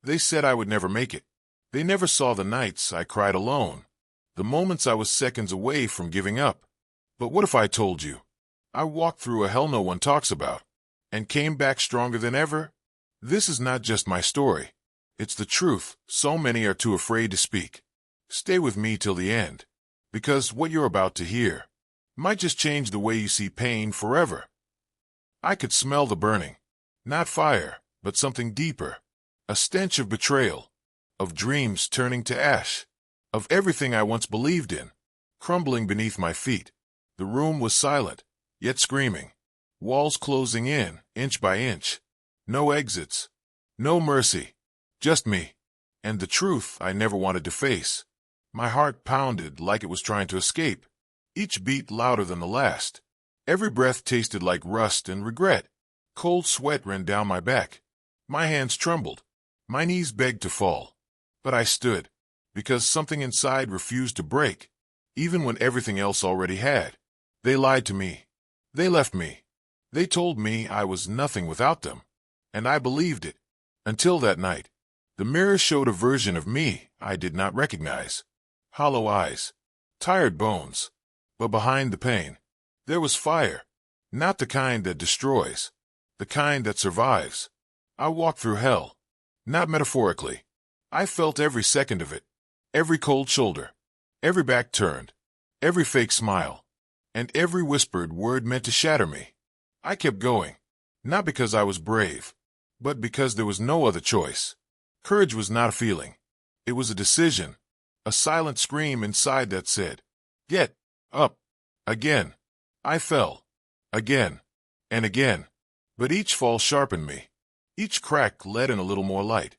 They said I would never make it. They never saw the nights I cried alone, the moments I was seconds away from giving up. But what if I told you? I walked through a hell no one talks about, and came back stronger than ever? This is not just my story. It's the truth so many are too afraid to speak. Stay with me till the end, because what you're about to hear might just change the way you see pain forever. I could smell the burning. Not fire, but something deeper. A stench of betrayal, of dreams turning to ash, of everything I once believed in, crumbling beneath my feet. The room was silent, yet screaming. Walls closing in, inch by inch. No exits. No mercy. Just me. And the truth I never wanted to face. My heart pounded like it was trying to escape, each beat louder than the last. Every breath tasted like rust and regret. Cold sweat ran down my back. My hands trembled. My knees begged to fall. But I stood, because something inside refused to break, even when everything else already had. They lied to me. They left me. They told me I was nothing without them. And I believed it. Until that night. The mirror showed a version of me I did not recognize. Hollow eyes. Tired bones. But behind the pain, there was fire. Not the kind that destroys. The kind that survives. I walked through hell. Not metaphorically. I felt every second of it. Every cold shoulder. Every back turned. Every fake smile. And every whispered word meant to shatter me. I kept going. Not because I was brave, but because there was no other choice. Courage was not a feeling. It was a decision. A silent scream inside that said, "Get up." Again. I fell. Again. And again. But each fall sharpened me. Each crack let in a little more light.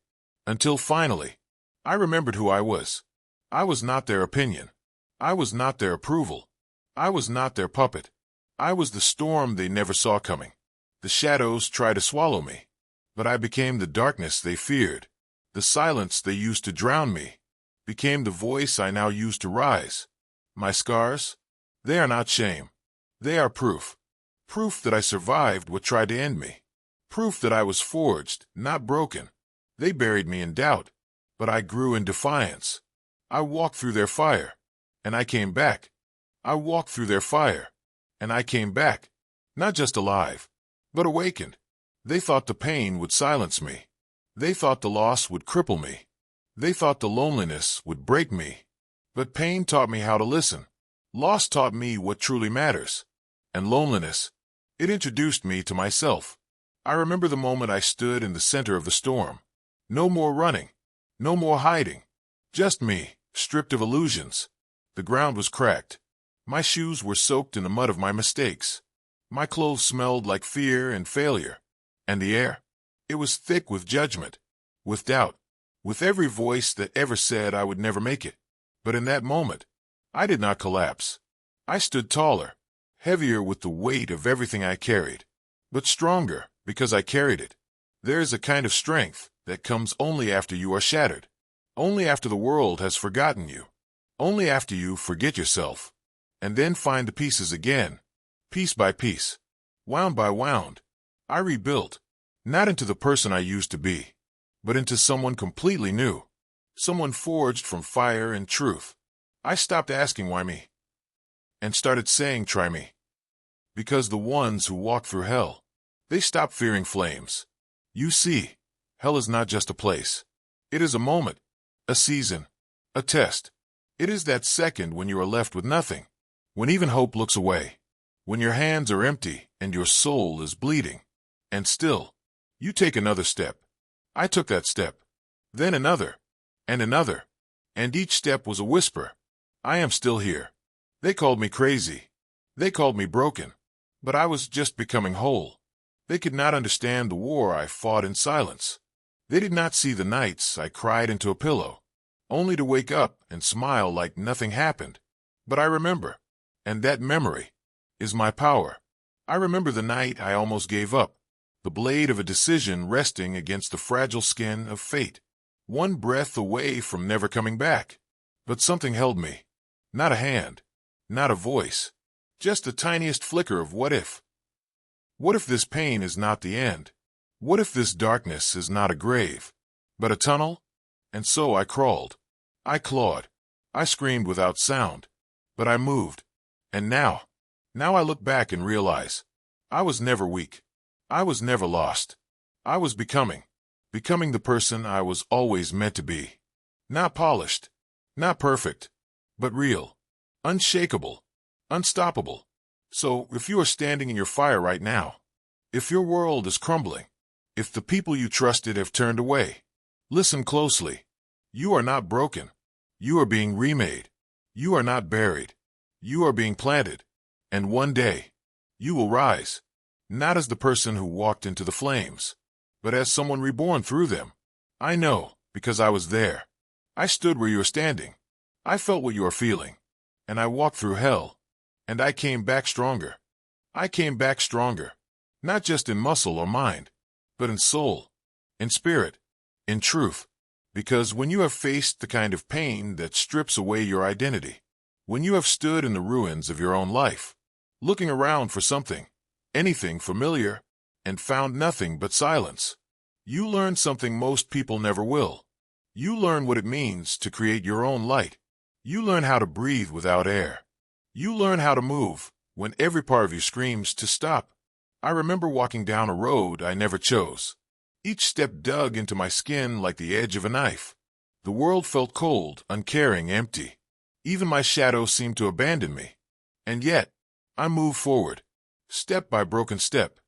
Until finally, I remembered who I was. I was not their opinion. I was not their approval. I was not their puppet. I was the storm they never saw coming. The shadows tried to swallow me. But I became the darkness they feared. The silence they used to drown me became the voice I now use to rise. My scars? They are not shame. They are proof. Proof that I survived what tried to end me. Proof that I was forged, not broken. They buried me in doubt, but I grew in defiance. I walked through their fire, and I came back. I walked through their fire, and I came back. Not just alive, but awakened. They thought the pain would silence me. They thought the loss would cripple me. They thought the loneliness would break me. But pain taught me how to listen. Loss taught me what truly matters. And loneliness, it introduced me to myself. I remember the moment I stood in the center of the storm. No more running. No more hiding. Just me, stripped of illusions. The ground was cracked. My shoes were soaked in the mud of my mistakes. My clothes smelled like fear and failure. And the air? It was thick with judgment, with doubt, with every voice that ever said I would never make it. But in that moment, I did not collapse. I stood taller, heavier with the weight of everything I carried, but stronger because I carried it. There is a kind of strength that comes only after you are shattered, only after the world has forgotten you, only after you forget yourself, and then find the pieces again, piece by piece, wound by wound. I rebuilt, not into the person I used to be, but into someone completely new, someone forged from fire and truth. I stopped asking why me, and started saying try me. Because the ones who walk through hell, they stop fearing flames. You see, hell is not just a place. It is a moment, a season, a test. It is that second when you are left with nothing, when even hope looks away, when your hands are empty and your soul is bleeding. And still, you take another step. I took that step, then another, and each step was a whisper. I am still here. They called me crazy. They called me broken. But I was just becoming whole. They could not understand the war I fought in silence. They did not see the nights I cried into a pillow, only to wake up and smile like nothing happened. But I remember, and that memory is my power. I remember the night I almost gave up, the blade of a decision resting against the fragile skin of fate, one breath away from never coming back. But something held me. Not a hand, not a voice, just the tiniest flicker of what if. What if this pain is not the end? What if this darkness is not a grave? But a tunnel? And so I crawled. I clawed. I screamed without sound. But I moved. And now I look back and realize I was never weak. I was never lost. I was becoming the person I was always meant to be. Not polished, not perfect, but real, unshakable, unstoppable. So if you are standing in your fire right now, if your world is crumbling, if the people you trusted have turned away, listen closely. You are not broken. You are being remade. You are not buried. You are being planted. And one day, you will rise, not as the person who walked into the flames, but as someone reborn through them. I know, because I was there. I stood where you are standing. I felt what you are feeling. And I walked through hell. And I came back stronger. I came back stronger. Not just in muscle or mind, but in soul, in spirit, in truth. Because when you have faced the kind of pain that strips away your identity, when you have stood in the ruins of your own life, looking around for something, anything familiar, and found nothing but silence, you learn something most people never will. You learn what it means to create your own light. You learn how to breathe without air. You learn how to move when every part of you screams to stop. I remember walking down a road I never chose. Each step dug into my skin like the edge of a knife. The world felt cold, uncaring, empty. Even my shadow seemed to abandon me. And yet, I moved forward, step by broken step.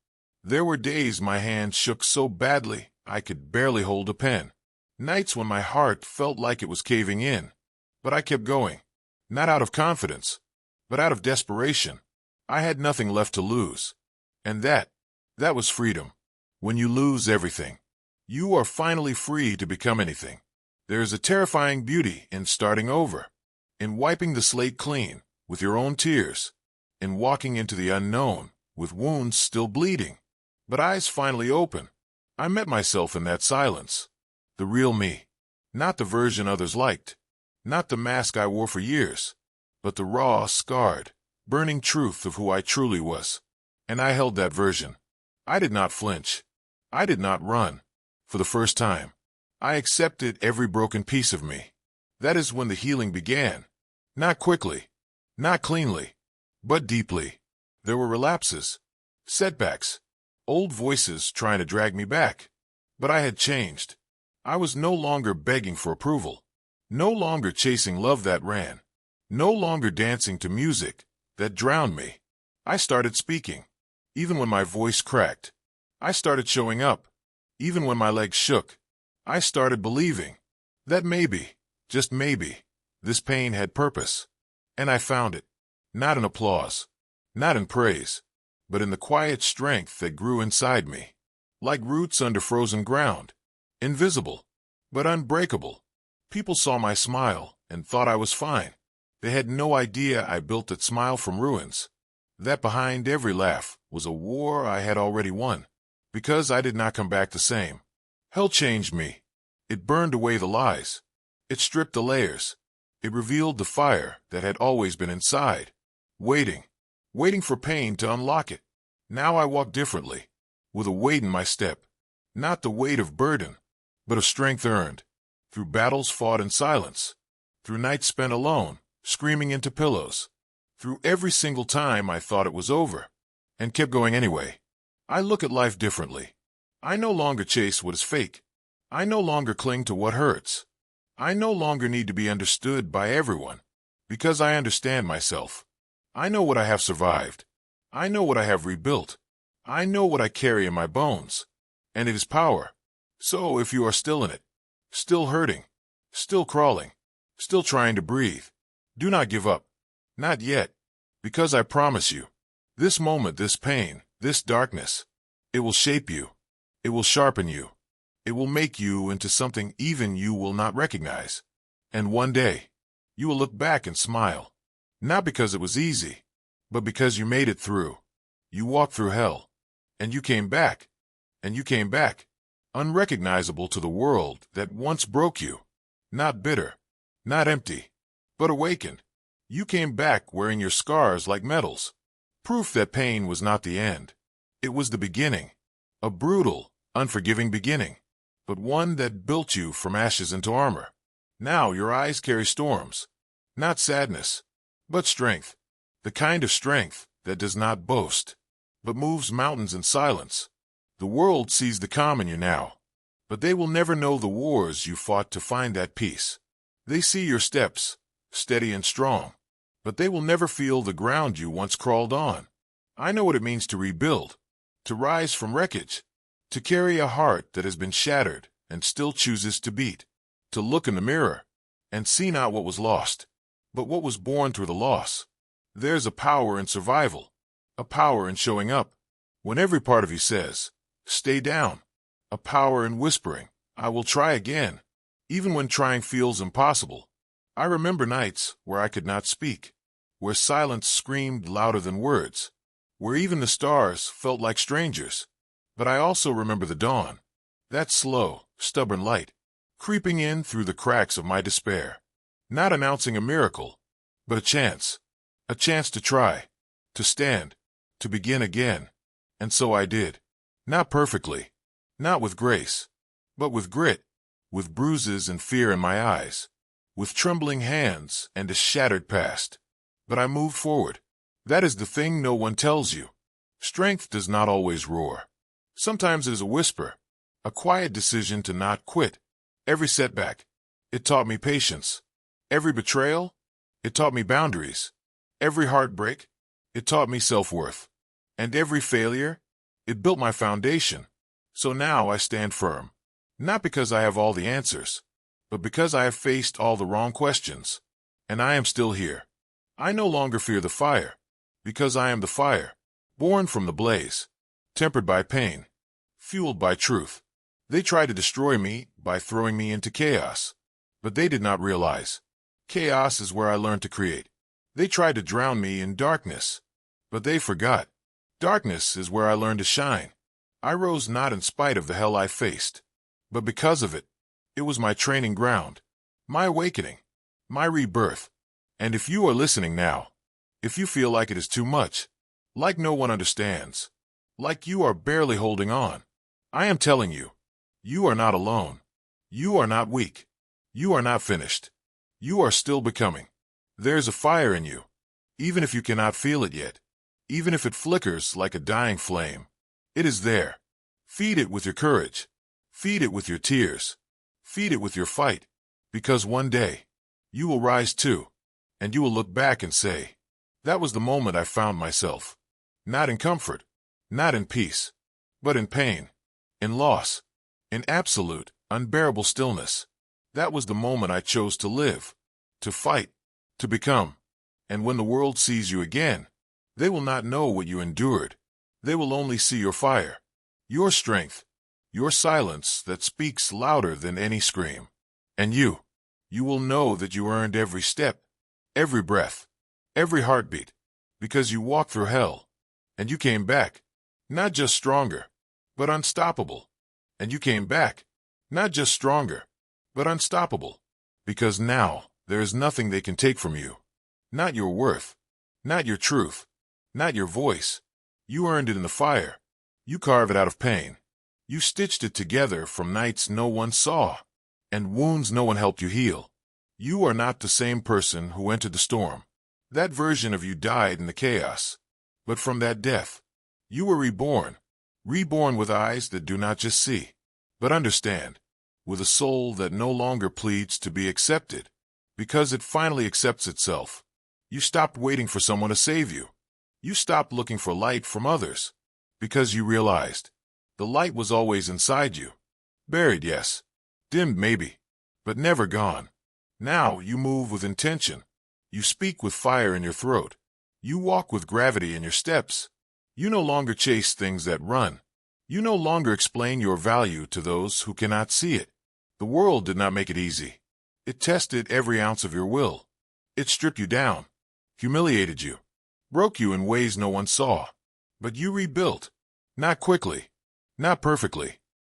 There were days my hands shook so badly I could barely hold a pen. Nights when my heart felt like it was caving in. But I kept going, not out of confidence, but out of desperation. I had nothing left to lose. And that was freedom. When you lose everything, you are finally free to become anything. There is a terrifying beauty in starting over, in wiping the slate clean with your own tears, in walking into the unknown with wounds still bleeding, but eyes finally open. I met myself in that silence. The real me. Not the version others liked. Not the mask I wore for years, but the raw, scarred, burning truth of who I truly was. And I held that version. I did not flinch. I did not run. For the first time, I accepted every broken piece of me. That is when the healing began. Not quickly, not cleanly, but deeply. There were relapses, setbacks, old voices trying to drag me back. But I had changed. I was no longer begging for approval, no longer chasing love that ran, no longer dancing to music that drowned me. I started speaking, even when my voice cracked. I started showing up, even when my legs shook. I started believing that maybe, just maybe, this pain had purpose. And I found it, not in applause, not in praise, but in the quiet strength that grew inside me, like roots under frozen ground, invisible, but unbreakable. People saw my smile and thought I was fine. They had no idea I built that smile from ruins, that behind every laugh was a war I had already won, because I did not come back the same. Hell changed me. It burned away the lies. It stripped the layers. It revealed the fire that had always been inside, waiting for pain to unlock it. Now I walk differently, with a weight in my step, not the weight of burden, but of strength earned, through battles fought in silence, through nights spent alone, screaming into pillows, through every single time I thought it was over, and kept going anyway. I look at life differently. I no longer chase what is fake. I no longer cling to what hurts. I no longer need to be understood by everyone, because I understand myself. I know what I have survived. I know what I have rebuilt. I know what I carry in my bones, and it is power. So if you are still in it, still hurting, still crawling, still trying to breathe, do not give up. Not yet, because I promise you, this moment, this pain, this darkness, it will shape you. It will sharpen you. It will make you into something even you will not recognize. And one day, you will look back and smile. Not because it was easy, but because you made it through. You walked through hell, and you came back, and you came back, unrecognizable to the world that once broke you. Not bitter, not empty, but awakened. You came back wearing your scars like medals. Proof that pain was not the end. It was the beginning. A brutal, unforgiving beginning. but one that built you from ashes into armor. Now your eyes carry storms, not sadness, but strength, the kind of strength that does not boast, but moves mountains in silence. The world sees the calm in you now, but they will never know the wars you fought to find that peace. They see your steps, steady and strong, but they will never feel the ground you once crawled on. I know what it means to rebuild, to rise from wreckage, to carry a heart that has been shattered and still chooses to beat, to look in the mirror and see not what was lost, but what was born through the loss. There's a power in survival, a power in showing up when every part of you says, stay down, a power in whispering, I will try again, even when trying feels impossible. I remember nights where I could not speak, where silence screamed louder than words, where even the stars felt like strangers. But I also remember the dawn, that slow, stubborn light, creeping in through the cracks of my despair, not announcing a miracle, but a chance to try, to stand, to begin again. And so I did. Not perfectly, not with grace, but with grit, with bruises and fear in my eyes, with trembling hands and a shattered past. But I moved forward. That is the thing no one tells you. Strength does not always roar. Sometimes it is a whisper, a quiet decision to not quit. Every setback, it taught me patience. Every betrayal, it taught me boundaries. Every heartbreak, it taught me self-worth. And every failure, it built my foundation. So now I stand firm, not because I have all the answers, but because I have faced all the wrong questions. And I am still here. I no longer fear the fire, because I am the fire, born from the blaze, tempered by pain, fueled by truth. They tried to destroy me by throwing me into chaos, but they did not realize. Chaos is where I learned to create. They tried to drown me in darkness, but they forgot. Darkness is where I learned to shine. I rose not in spite of the hell I faced, but because of it. It was my training ground, my awakening, my rebirth. And if you are listening now, if you feel like it is too much, like no one understands, like you are barely holding on, I am telling you, you are not alone. You are not weak. You are not finished. You are still becoming. There's a fire in you, even if you cannot feel it yet, even if it flickers like a dying flame. It is there. Feed it with your courage. Feed it with your tears. Feed it with your fight, because one day, you will rise too, and you will look back and say, that was the moment I found myself. Not in comfort, not in peace, but in pain, in loss, in absolute, unbearable stillness. That was the moment I chose to live, to fight, to become. And when the world sees you again, they will not know what you endured. They will only see your fire, your strength, your silence that speaks louder than any scream. And you will know that you earned every step, every breath, every heartbeat, because you walked through hell, and you came back, not just stronger, but unstoppable. And you came back, not just stronger, but unstoppable, because now there is nothing they can take from you. Not your worth, not your truth, not your voice. You earned it in the fire. You carved it out of pain. You stitched it together from nights no one saw, and wounds no one helped you heal. You are not the same person who entered the storm. That version of you died in the chaos. But from that death, you were reborn. Reborn with eyes that do not just see, but understand. With a soul that no longer pleads to be accepted, because it finally accepts itself. You stopped waiting for someone to save you. You stopped looking for light from others, because you realized the light was always inside you. Buried, yes. Dimmed, maybe, but never gone. Now you move with intention. You speak with fire in your throat. You walk with gravity in your steps. You no longer chase things that run. You no longer explain your value to those who cannot see it. The world did not make it easy. It tested every ounce of your will. It stripped you down, humiliated you, broke you in ways no one saw. But you rebuilt, not quickly, not perfectly,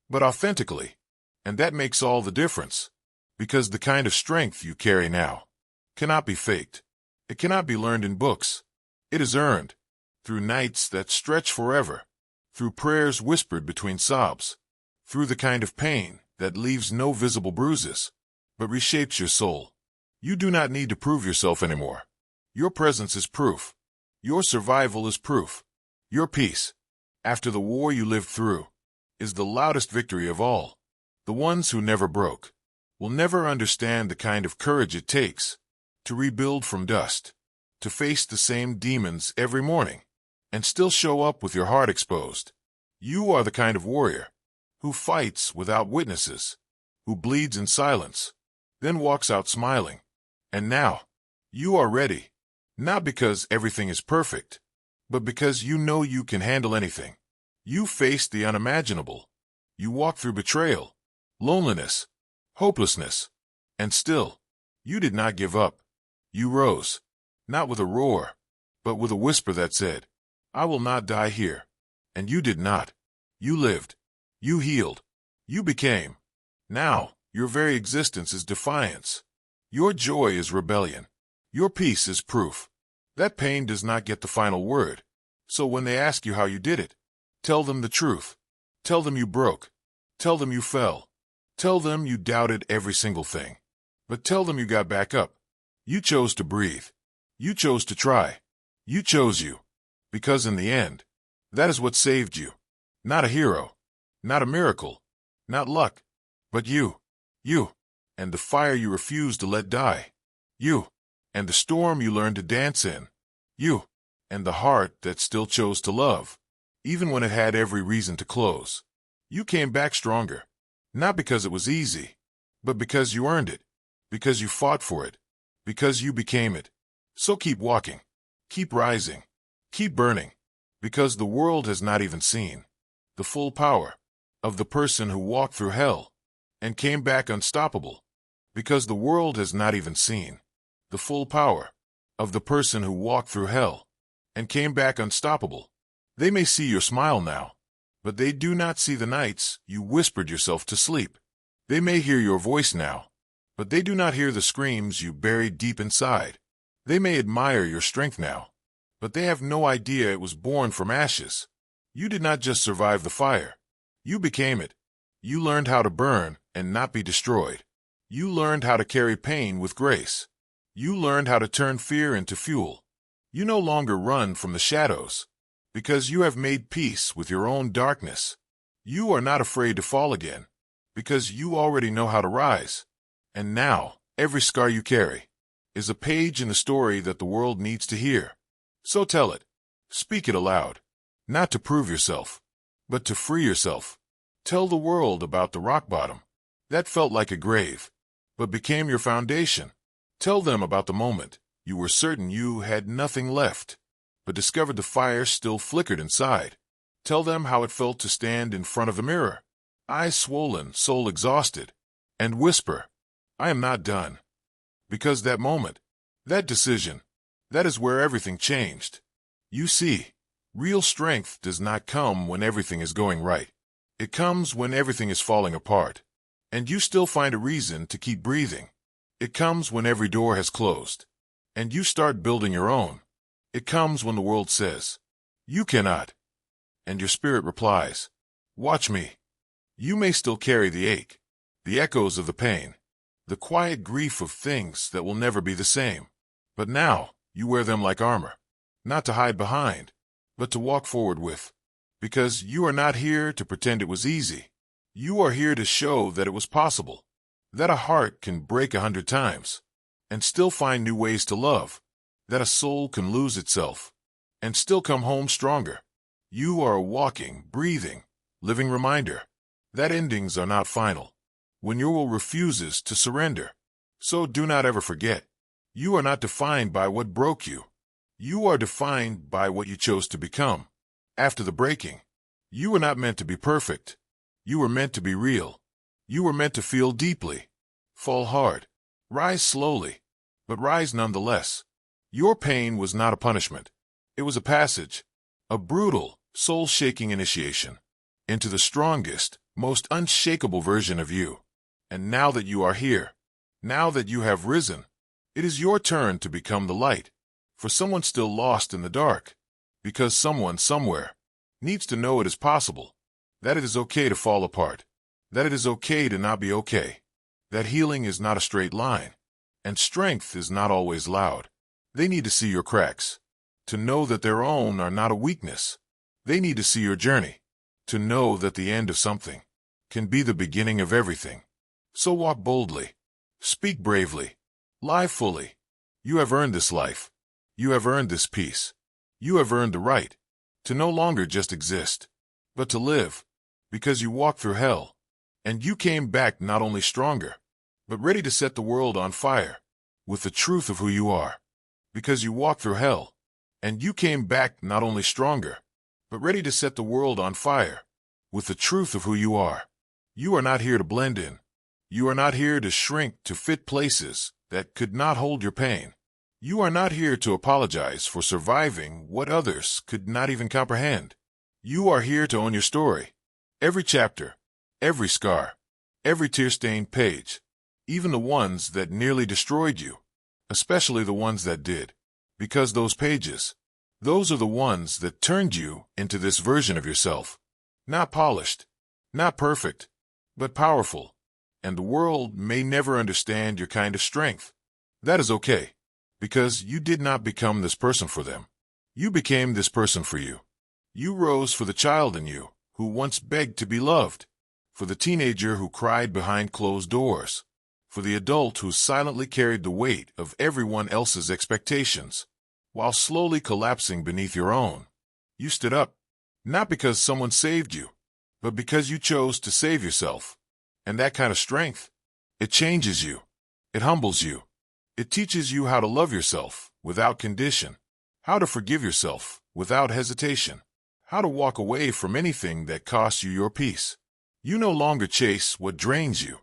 but authentically. And that makes all the difference, because the kind of strength you carry now cannot be faked. It cannot be learned in books. It is earned through nights that stretch forever, through prayers whispered between sobs, through the kind of pain that leaves no visible bruises, but reshapes your soul. You do not need to prove yourself anymore. Your presence is proof. Your survival is proof. Your peace, after the war you lived through, is the loudest victory of all. The ones who never broke will never understand the kind of courage it takes to rebuild from dust, to face the same demons every morning, and still show up with your heart exposed. You are the kind of warrior who fights without witnesses, who bleeds in silence, then walks out smiling. And now, you are ready, not because everything is perfect, but because you know you can handle anything. You faced the unimaginable. You walked through betrayal, loneliness, hopelessness, and still, you did not give up. You rose, not with a roar, but with a whisper that said, "I will not die here." And you did not. You lived. You healed. You became. Now, your very existence is defiance. Your joy is rebellion. Your peace is proof. That pain does not get the final word. So when they ask you how you did it, tell them the truth. Tell them you broke. Tell them you fell. Tell them you doubted every single thing. But tell them you got back up. You chose to breathe. You chose to try. You chose you. Because in the end, that is what saved you. Not a hero. Not a miracle. Not luck. But you. You. And the fire you refused to let die. You. And the storm you learned to dance in. You. And the heart that still chose to love, even when it had every reason to close. You came back stronger. Not because it was easy, but because you earned it. Because you fought for it. Because you became it. So keep walking. Keep rising. Keep burning. Because the world has not even seen the full power of the person who walked through hell and came back unstoppable. Because the world has not even seen the full power of the person who walked through hell and came back unstoppable. They may see your smile now, but they do not see the nights you whispered yourself to sleep. They may hear your voice now, but they do not hear the screams you buried deep inside. They may admire your strength now, but they have no idea it was born from ashes. You did not just survive the fire. You became it. You learned how to burn and not be destroyed. You learned how to carry pain with grace. You learned how to turn fear into fuel. You no longer run from the shadows, because you have made peace with your own darkness. You are not afraid to fall again, because you already know how to rise. And now, every scar you carry is a page in the story that the world needs to hear. So tell it. Speak it aloud. Not to prove yourself, but to free yourself. Tell the world about the rock bottom that felt like a grave, but became your foundation. Tell them about the moment you were certain you had nothing left, but discovered the fire still flickered inside. Tell them how it felt to stand in front of the mirror, eyes swollen, soul exhausted, and whisper, "I am not done." Because that moment, that decision, that is where everything changed. You see, real strength does not come when everything is going right. It comes when everything is falling apart, and you still find a reason to keep breathing. It comes when every door has closed, and you start building your own. It comes when the world says, "You cannot," and your spirit replies, "Watch me." You may still carry the ache, the echoes of the pain, the quiet grief of things that will never be the same. But now, you wear them like armor, not to hide behind, but to walk forward with. Because you are not here to pretend it was easy. You are here to show that it was possible, that a heart can break 100 times and still find new ways to love, that a soul can lose itself and still come home stronger. You are a walking, breathing, living reminder that endings are not final, when your will refuses to surrender. So do not ever forget, you are not defined by what broke you. You are defined by what you chose to become. After the breaking, you were not meant to be perfect. You were meant to be real. You were meant to feel deeply, fall hard, rise slowly, but rise nonetheless. Your pain was not a punishment. It was a passage, a brutal, soul-shaking initiation into the strongest, most unshakable version of you. And now that you are here, now that you have risen, it is your turn to become the light for someone still lost in the dark. Because someone somewhere needs to know it is possible, that it is okay to fall apart, that it is okay to not be okay, that healing is not a straight line, and strength is not always loud. They need to see your cracks, to know that their own are not a weakness. They need to see your journey, to know that the end of something can be the beginning of everything. So walk boldly, speak bravely, live fully. You have earned this life. You have earned this peace. You have earned the right to no longer just exist, but to live, because you walked through hell, and you came back not only stronger, but ready to set the world on fire with the truth of who you are. Because you walked through hell, and you came back not only stronger, but ready to set the world on fire with the truth of who you are. You are not here to blend in. You are not here to shrink to fit places that could not hold your pain. You are not here to apologize for surviving what others could not even comprehend. You are here to own your story. Every chapter, every scar, every tear-stained page, even the ones that nearly destroyed you, especially the ones that did, because those pages, those are the ones that turned you into this version of yourself. Not polished, not perfect, but powerful. And the world may never understand your kind of strength. That is okay, because you did not become this person for them. You became this person for you. You rose for the child in you who once begged to be loved, for the teenager who cried behind closed doors, for the adult who silently carried the weight of everyone else's expectations, while slowly collapsing beneath your own. You stood up, not because someone saved you, but because you chose to save yourself. And that kind of strength, it changes you. It humbles you. It teaches you how to love yourself without condition, how to forgive yourself without hesitation, how to walk away from anything that costs you your peace. You no longer chase what drains you.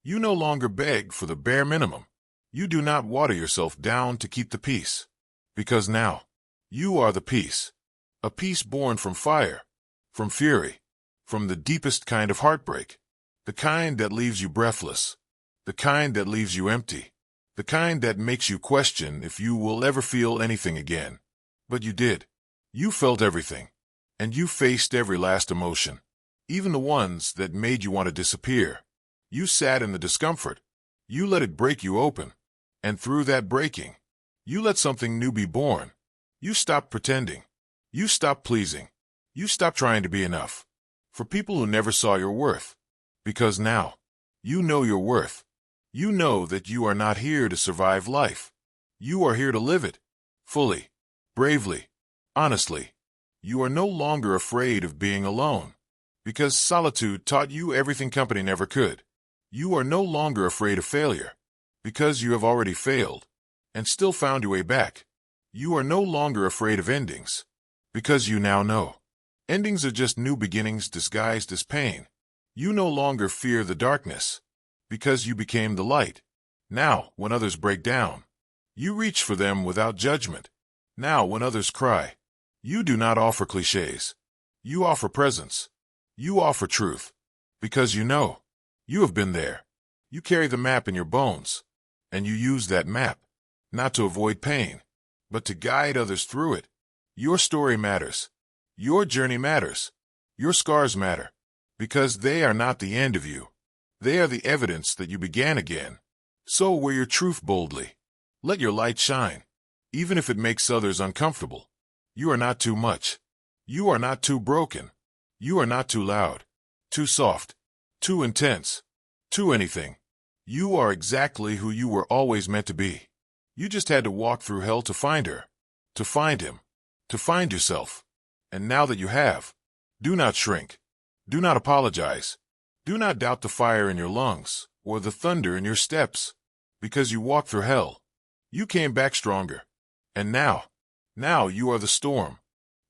You no longer beg for the bare minimum. You do not water yourself down to keep the peace, because now you are the peace, a peace born from fire, from fury, from the deepest kind of heartbreak. The kind that leaves you breathless, the kind that leaves you empty, the kind that makes you question if you will ever feel anything again. But you did. You felt everything, and you faced every last emotion, even the ones that made you want to disappear. You sat in the discomfort. You let it break you open, and through that breaking, you let something new be born. You stopped pretending. You stopped pleasing. You stopped trying to be enough for people who never saw your worth. Because now, you know your worth. You know that you are not here to survive life. You are here to live it, fully, bravely, honestly. You are no longer afraid of being alone, because solitude taught you everything company never could. You are no longer afraid of failure, because you have already failed, and still found your way back. You are no longer afraid of endings, because you now know. Endings are just new beginnings disguised as pain. You no longer fear the darkness, because you became the light. Now, when others break down, you reach for them without judgment. Now, when others cry, you do not offer cliches. You offer presence. You offer truth, because you know. You have been there. You carry the map in your bones, and you use that map, not to avoid pain, but to guide others through it. Your story matters. Your journey matters. Your scars matter. Because they are not the end of you. They are the evidence that you began again. So wear your truth boldly. Let your light shine, even if it makes others uncomfortable. You are not too much. You are not too broken. You are not too loud, too soft, too intense, too anything. You are exactly who you were always meant to be. You just had to walk through hell to find her, to find him, to find yourself. And now that you have, do not shrink. Do not apologize. Do not doubt the fire in your lungs or the thunder in your steps. Because you walked through hell, you came back stronger. And now you are the storm.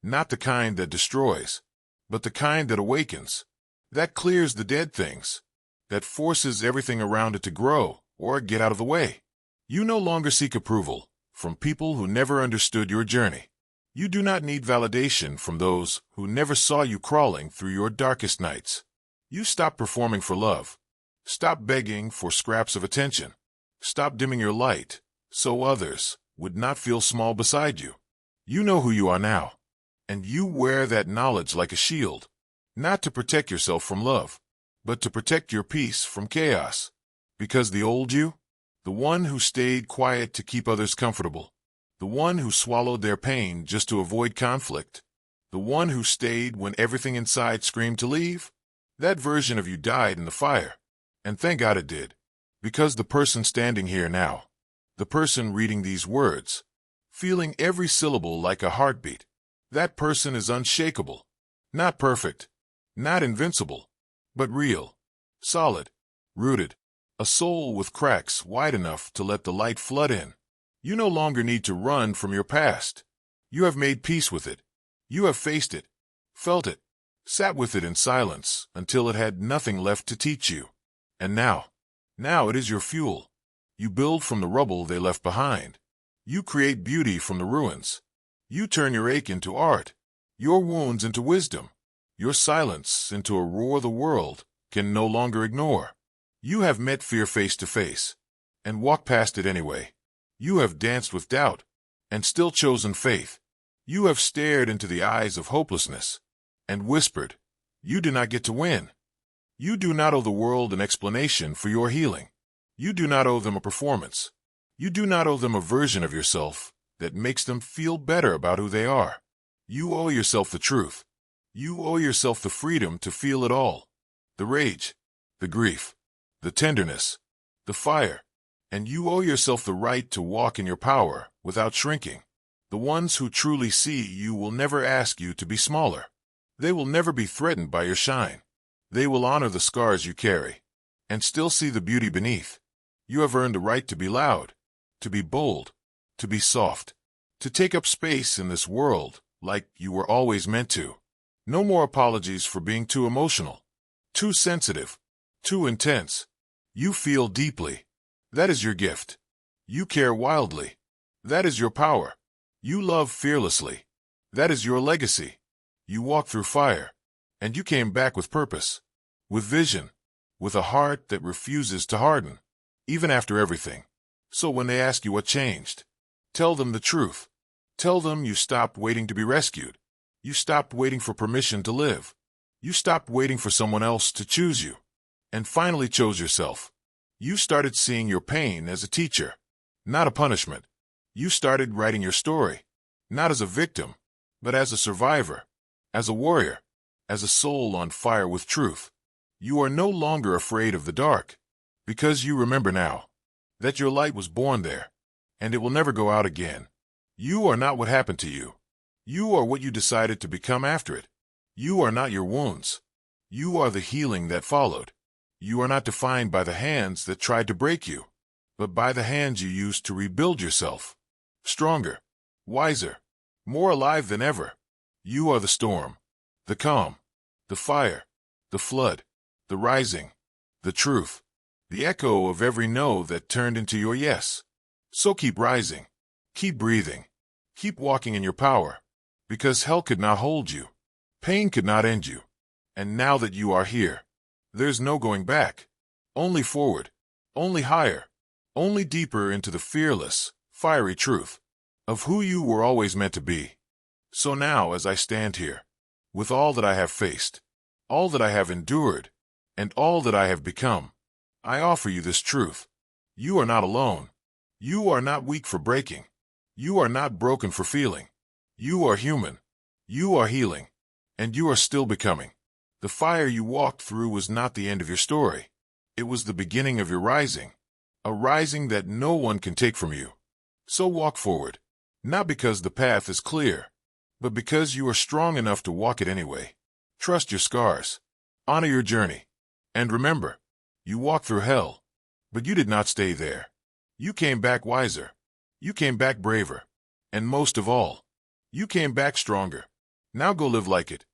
Not the kind that destroys, but the kind that awakens, that clears the dead things, that forces everything around it to grow or get out of the way. You no longer seek approval from people who never understood your journey. You do not need validation from those who never saw you crawling through your darkest nights. You stop performing for love. Stop begging for scraps of attention. Stop dimming your light so others would not feel small beside you. You know who you are now, and you wear that knowledge like a shield, not to protect yourself from love, but to protect your peace from chaos. Because the old you, the one who stayed quiet to keep others comfortable, the one who swallowed their pain just to avoid conflict, the one who stayed when everything inside screamed to leave, that version of you died in the fire. And thank God it did. Because the person standing here now, the person reading these words, feeling every syllable like a heartbeat, that person is unshakable, not perfect, not invincible, but real, solid, rooted, a soul with cracks wide enough to let the light flood in. You no longer need to run from your past. You have made peace with it. You have faced it, felt it, sat with it in silence until it had nothing left to teach you. And now it is your fuel. You build from the rubble they left behind. You create beauty from the ruins. You turn your ache into art, your wounds into wisdom, your silence into a roar the world can no longer ignore. You have met fear face to face and walked past it anyway. You have danced with doubt and still chosen faith. You have stared into the eyes of hopelessness and whispered, "You do not get to win." You do not owe the world an explanation for your healing. You do not owe them a performance. You do not owe them a version of yourself that makes them feel better about who they are. You owe yourself the truth. You owe yourself the freedom to feel it all. The rage, the grief, the tenderness, the fire. And you owe yourself the right to walk in your power without shrinking. The ones who truly see you will never ask you to be smaller. They will never be threatened by your shine. They will honor the scars you carry and still see the beauty beneath. You have earned the right to be loud, to be bold, to be soft, to take up space in this world like you were always meant to. No more apologies for being too emotional, too sensitive, too intense. You feel deeply. That is your gift. You care wildly. That is your power. You love fearlessly. That is your legacy. You walk through fire, and you came back with purpose, with vision, with a heart that refuses to harden, even after everything. So when they ask you what changed, tell them the truth. Tell them you stopped waiting to be rescued. You stopped waiting for permission to live. You stopped waiting for someone else to choose you, and finally chose yourself. You started seeing your pain as a teacher, not a punishment. You started writing your story, not as a victim, but as a survivor, as a warrior, as a soul on fire with truth. You are no longer afraid of the dark, because you remember now that your light was born there, and it will never go out again. You are not what happened to you. You are what you decided to become after it. You are not your wounds. You are the healing that followed. You are not defined by the hands that tried to break you, but by the hands you used to rebuild yourself. Stronger, wiser, more alive than ever. You are the storm, the calm, the fire, the flood, the rising, the truth, the echo of every no that turned into your yes. So keep rising, keep breathing, keep walking in your power, because hell could not hold you, pain could not end you. And now that you are here, there's no going back, only forward, only higher, only deeper into the fearless, fiery truth of who you were always meant to be. So now, as I stand here, with all that I have faced, all that I have endured, and all that I have become, I offer you this truth. You are not alone. You are not weak for breaking. You are not broken for feeling. You are human. You are healing. And you are still becoming. The fire you walked through was not the end of your story. It was the beginning of your rising, a rising that no one can take from you. So walk forward, not because the path is clear, but because you are strong enough to walk it anyway. Trust your scars, honor your journey, and remember, you walked through hell, but you did not stay there. You came back wiser, you came back braver, and most of all, you came back stronger. Now go live like it.